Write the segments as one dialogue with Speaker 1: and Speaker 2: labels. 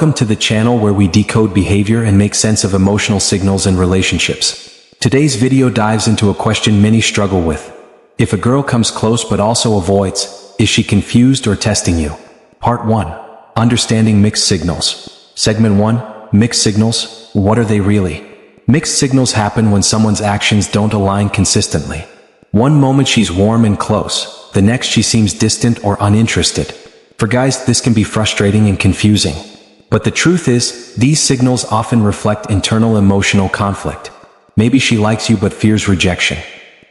Speaker 1: Welcome to the channel where we decode behavior and make sense of emotional signals and relationships. Today's video dives into a question many struggle with. If a girl comes close but also avoids, is she confused or testing you? Part 1. Understanding mixed signals. Segment 1. Mixed signals. What are they really? Mixed signals happen when someone's actions don't align consistently. One moment she's warm and close, the next she seems distant or uninterested. For guys, this can be frustrating and confusing. But the truth is, these signals often reflect internal emotional conflict. Maybe she likes you but fears rejection.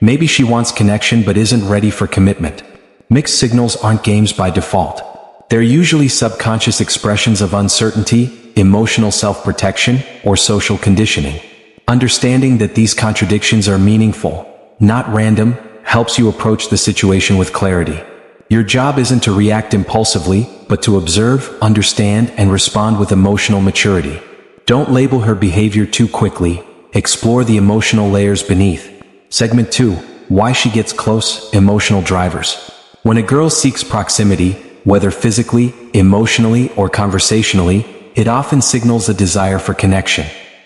Speaker 1: Maybe she wants connection but isn't ready for commitment. Mixed signals aren't games by default. They're usually subconscious expressions of uncertainty, emotional self-protection, or social conditioning. Understanding that these contradictions are meaningful, not random, helps you approach the situation with clarity. Your job isn't to react impulsively, but to observe, understand, and respond with emotional maturity. Don't label her behavior too quickly. Explore the emotional layers beneath. Segment 2. Why she gets close. Emotional drivers. When a girl seeks proximity, whether physically, emotionally, or conversationally, it often signals a desire for connection.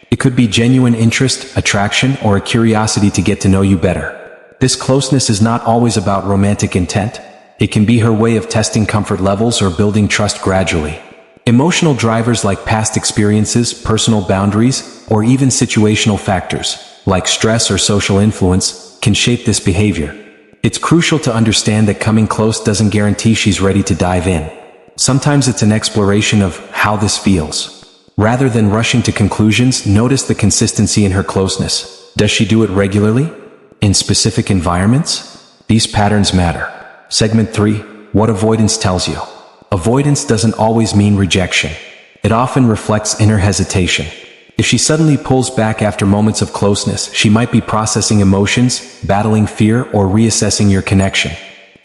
Speaker 1: It could be genuine interest, attraction, or a curiosity to get to know you better. This closeness is not always about romantic intent. It can be her way of testing comfort levels or building trust gradually. Emotional drivers like past experiences, personal boundaries, or even situational factors, like stress or social influence, can shape this behavior. It's crucial to understand that coming close doesn't guarantee she's ready to dive in. Sometimes it's an exploration of how this feels. Rather than rushing to conclusions, notice the consistency in her closeness. Does she do it regularly? In specific environments? These patterns matter. Segment 3. What avoidance tells you. Avoidance doesn't always mean rejection. It often reflects inner hesitation. If she suddenly pulls back after moments of closeness, she might be processing emotions, battling fear, or reassessing your connection.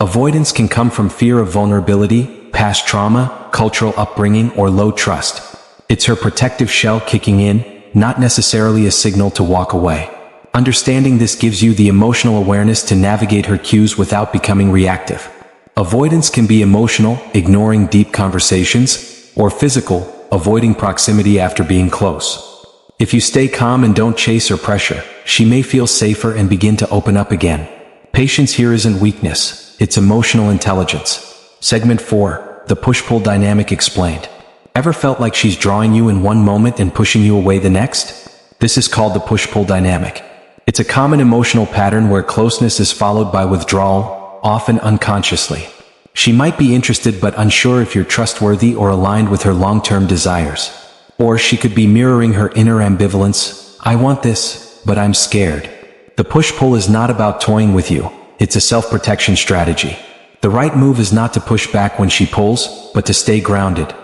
Speaker 1: Avoidance can come from fear of vulnerability, past trauma, cultural upbringing, or low trust. It's her protective shell kicking in, not necessarily a signal to walk away. Understanding this gives you the emotional awareness to navigate her cues without becoming reactive. Avoidance can be emotional, ignoring deep conversations, or physical, avoiding proximity after being close. If you stay calm and don't chase or pressure, she may feel safer and begin to open up again. Patience here isn't weakness, it's emotional intelligence. Segment 4. The push-pull dynamic explained. Ever felt like she's drawing you in one moment and pushing you away the next? This is called the push-pull dynamic. It's a common emotional pattern where closeness is followed by withdrawal, often unconsciously. She might be interested but unsure if you're trustworthy or aligned with her long-term desires. Or she could be mirroring her inner ambivalence. I want this, but I'm scared. The push-pull is not about toying with you. It's a self-protection strategy. The right move is not to push back when she pulls, but to stay grounded.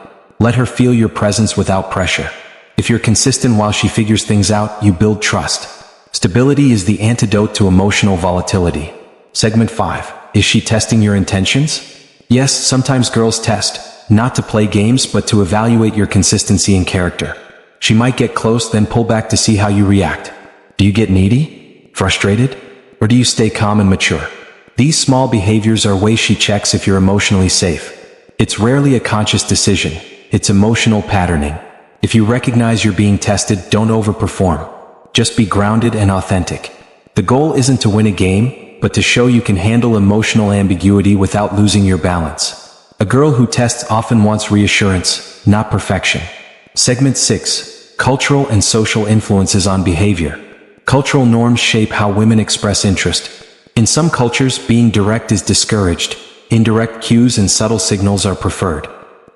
Speaker 1: Let her feel your presence without pressure. If you're consistent while she figures things out, you build trust. Stability is the antidote to emotional volatility. Segment 5. Is she testing your intentions? Yes, sometimes girls test, not to play games but to evaluate your consistency and character. She might get close, then pull back to see how you react. Do you get needy? Frustrated? Or do you stay calm and mature? These small behaviors are ways she checks if you're emotionally safe. It's rarely a conscious decision. It's emotional patterning. If you recognize you're being tested, don't overperform. Just be grounded and authentic. The goal isn't to win a game, but to show you can handle emotional ambiguity without losing your balance. A girl who tests often wants reassurance, not perfection. Segment 6. Cultural and social influences on behavior. Cultural norms shape how women express interest. In some cultures, being direct is discouraged. Indirect cues and subtle signals are preferred.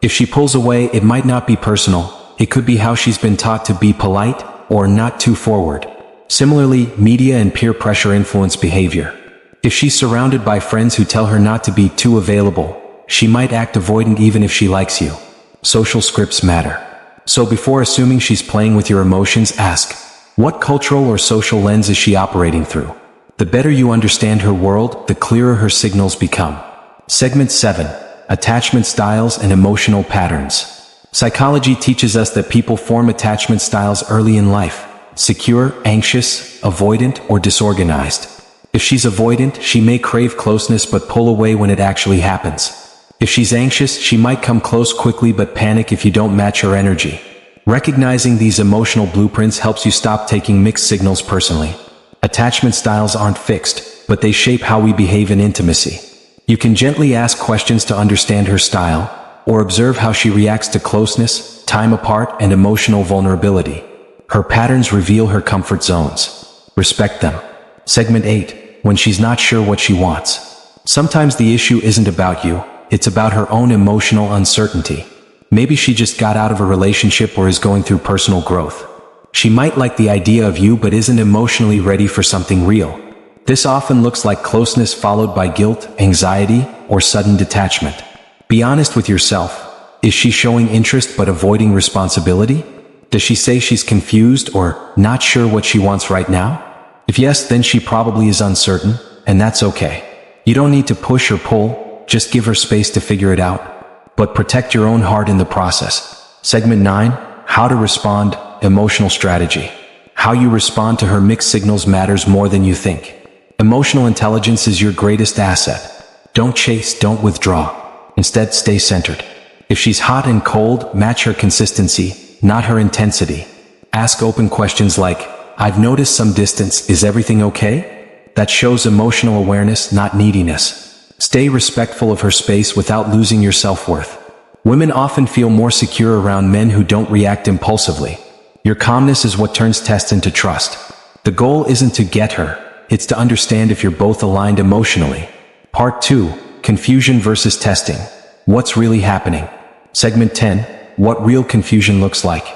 Speaker 1: If she pulls away, it might not be personal. It could be how she's been taught to be polite, or not too forward. Similarly, media and peer pressure influence behavior. If she's surrounded by friends who tell her not to be too available, she might act avoidant even if she likes you. Social scripts matter. So before assuming she's playing with your emotions, ask, what cultural or social lens is she operating through? The better you understand her world, the clearer her signals become. Segment 7. Attachment styles and emotional patterns. Psychology teaches us that people form attachment styles early in life: secure, anxious, avoidant, or disorganized. If she's avoidant, she may crave closeness but pull away when it actually happens. If she's anxious, she might come close quickly but panic if you don't match her energy. Recognizing these emotional blueprints helps you stop taking mixed signals personally. Attachment styles aren't fixed, but they shape how we behave in intimacy. You can gently ask questions to understand her style, or observe how she reacts to closeness, time apart, and emotional vulnerability. Her patterns reveal her comfort zones. Respect them. Segment 8. When she's not sure what she wants. Sometimes the issue isn't about you, it's about her own emotional uncertainty. Maybe she just got out of a relationship or is going through personal growth. She might like the idea of you but isn't emotionally ready for something real. This often looks like closeness followed by guilt, anxiety, or sudden detachment. Be honest with yourself. Is she showing interest but avoiding responsibility? Does she say she's confused or not sure what she wants right now? If yes, then she probably is uncertain, and that's okay. You don't need to push or pull, just give her space to figure it out. But protect your own heart in the process. Segment 9. How to respond, emotional strategy. How you respond to her mixed signals matters more than you think. Emotional intelligence is your greatest asset. Don't chase, don't withdraw. Instead, stay centered. If she's hot and cold, match her consistency, not her intensity. Ask open questions like, I've noticed some distance, is everything okay? That shows emotional awareness, not neediness. Stay respectful of her space without losing your self-worth. Women often feel more secure around men who don't react impulsively. Your calmness is what turns test into trust. The goal isn't to get her, it's to understand if you're both aligned emotionally. Part 2. Confusion versus testing. What's really happening? Segment 10. What real confusion looks like.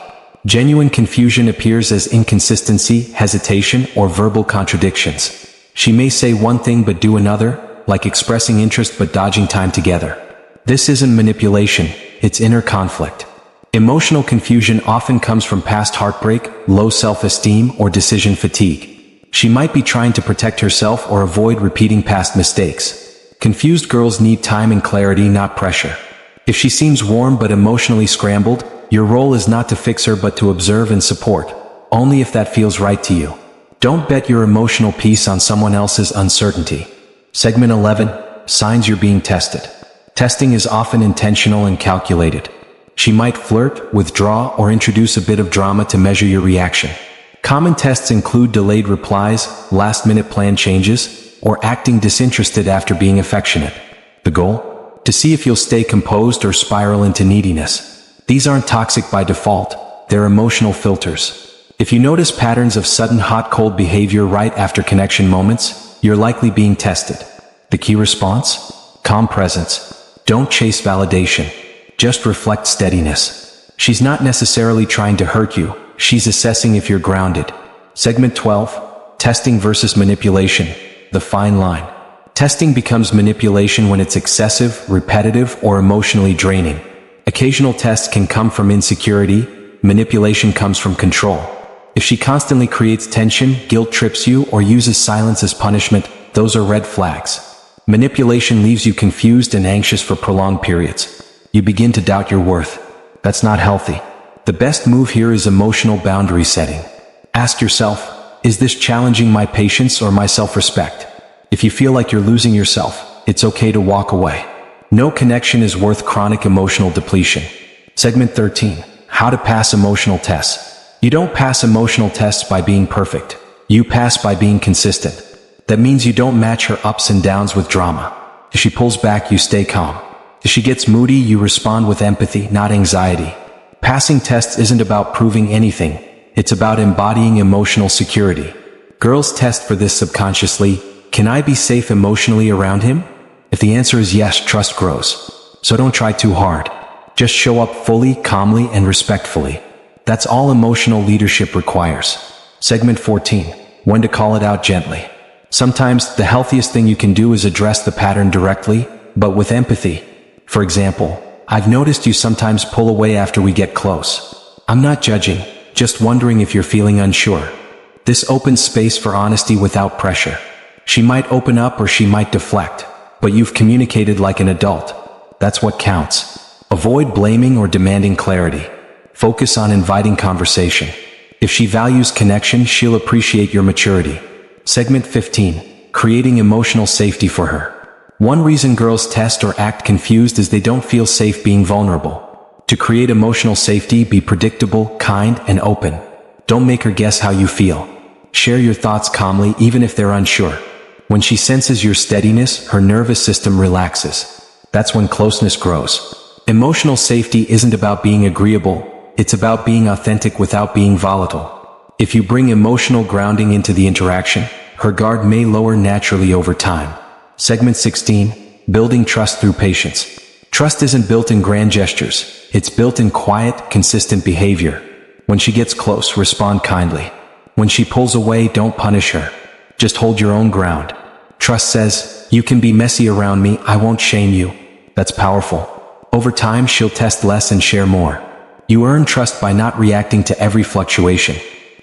Speaker 1: Genuine confusion appears as inconsistency, hesitation, or verbal contradictions. She may say one thing but do another, like expressing interest but dodging time together. This isn't manipulation, it's inner conflict. Emotional confusion often comes from past heartbreak, low self-esteem, or decision fatigue. She might be trying to protect herself or avoid repeating past mistakes. Confused girls need time and clarity, not pressure. If she seems warm but emotionally scrambled, your role is not to fix her but to observe and support, only if that feels right to you. Don't bet your emotional peace on someone else's uncertainty. Segment 11. Signs you're being tested. Testing is often intentional and calculated. She might flirt, withdraw, or introduce a bit of drama to measure your reaction. Common tests include delayed replies, last-minute plan changes, or acting disinterested after being affectionate. The goal? To see if you'll stay composed or spiral into neediness. These aren't toxic by default, they're emotional filters. If you notice patterns of sudden hot-cold behavior right after connection moments, you're likely being tested. The key response? Calm presence. Don't chase validation. Just reflect steadiness. She's not necessarily trying to hurt you, she's assessing if you're grounded. Segment 12. Testing versus manipulation. The fine line. Testing becomes manipulation when it's excessive, repetitive, or emotionally draining. Occasional tests can come from insecurity, manipulation comes from control. If she constantly creates tension, guilt trips you, or uses silence as punishment, those are red flags. Manipulation leaves you confused and anxious for prolonged periods. You begin to doubt your worth. That's not healthy. The best move here is emotional boundary setting. Ask yourself, is this challenging my patience or my self-respect? If you feel like you're losing yourself, it's okay to walk away. No connection is worth chronic emotional depletion. Segment 13. How to pass emotional tests. You don't pass emotional tests by being perfect. You pass by being consistent. That means you don't match her ups and downs with drama. If she pulls back, you stay calm. If she gets moody, you respond with empathy, not anxiety. Passing tests isn't about proving anything. It's about embodying emotional security. Girls test for this subconsciously. Can I be safe emotionally around him? If the answer is yes, trust grows. So don't try too hard. Just show up fully, calmly, and respectfully. That's all emotional leadership requires. Segment 14. When to call it out gently. Sometimes, the healthiest thing you can do is address the pattern directly, but with empathy. For example, I've noticed you sometimes pull away after we get close. I'm not judging, just wondering if you're feeling unsure. This opens space for honesty without pressure. She might open up or she might deflect, but you've communicated like an adult. That's what counts. Avoid blaming or demanding clarity. Focus on inviting conversation. If she values connection, she'll appreciate your maturity. Segment 15. Creating emotional safety for her. One reason girls test or act confused is they don't feel safe being vulnerable. To create emotional safety, be predictable, kind, and open. Don't make her guess how you feel. Share your thoughts calmly even if they're unsure. When she senses your steadiness, her nervous system relaxes. That's when closeness grows. Emotional safety isn't about being agreeable, it's about being authentic without being volatile. If you bring emotional grounding into the interaction, her guard may lower naturally over time. Segment 16. Building trust through patience. Trust isn't built in grand gestures. It's built in quiet, consistent behavior. When she gets close, respond kindly. When she pulls away, don't punish her. Just hold your own ground. Trust says, "You can be messy around me, I won't shame you." That's powerful. Over time, she'll test less and share more. You earn trust by not reacting to every fluctuation.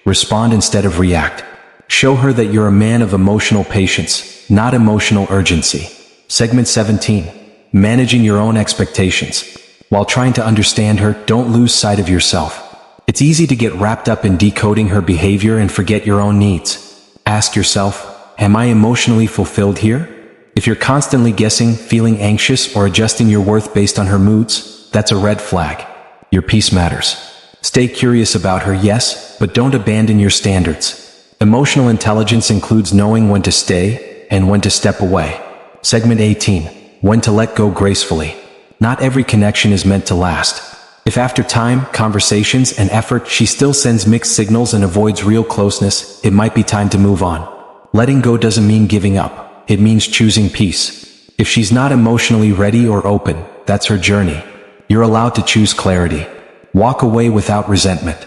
Speaker 1: Respond instead of react. Show her that you're a man of emotional patience, not emotional urgency. Segment 17. Managing your own expectations. While trying to understand her, don't lose sight of yourself. It's easy to get wrapped up in decoding her behavior and forget your own needs. Ask yourself, am I emotionally fulfilled here? If you're constantly guessing, feeling anxious, or adjusting your worth based on her moods, that's a red flag. Your peace matters. Stay curious about her, yes, but don't abandon your standards. Emotional intelligence includes knowing when to stay and when to step away. Segment 18. When to let go gracefully. Not every connection is meant to last. If after time, conversations, and effort she still sends mixed signals and avoids real closeness, it might be time to move on. Letting go doesn't mean giving up. It means choosing peace. If she's not emotionally ready or open, that's her journey. You're allowed to choose clarity. Walk away without resentment.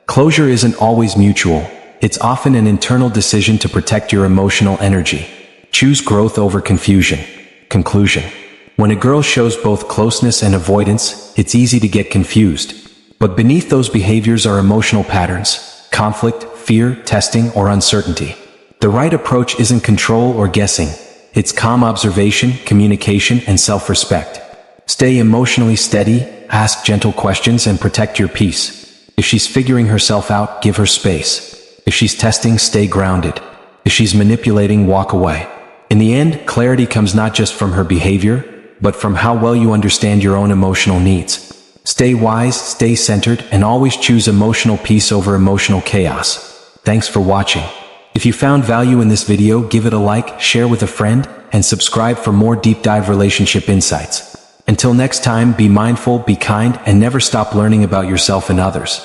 Speaker 1: Closure isn't always mutual. It's often an internal decision to protect your emotional energy. Choose growth over confusion. Conclusion. When a girl shows both closeness and avoidance, it's easy to get confused. But beneath those behaviors are emotional patterns, conflict, fear, testing, or uncertainty. The right approach isn't control or guessing. It's calm observation, communication, and self-respect. Stay emotionally steady, ask gentle questions, and protect your peace. If she's figuring herself out, give her space. If she's testing, stay grounded. If she's manipulating, walk away. In the end, clarity comes not just from her behavior, but from how well you understand your own emotional needs. Stay wise, stay centered, and always choose emotional peace over emotional chaos. Thanks for watching. If you found value in this video, give it a like, share with a friend, and subscribe for more deep dive relationship insights. Until next time, be mindful, be kind, and never stop learning about yourself and others.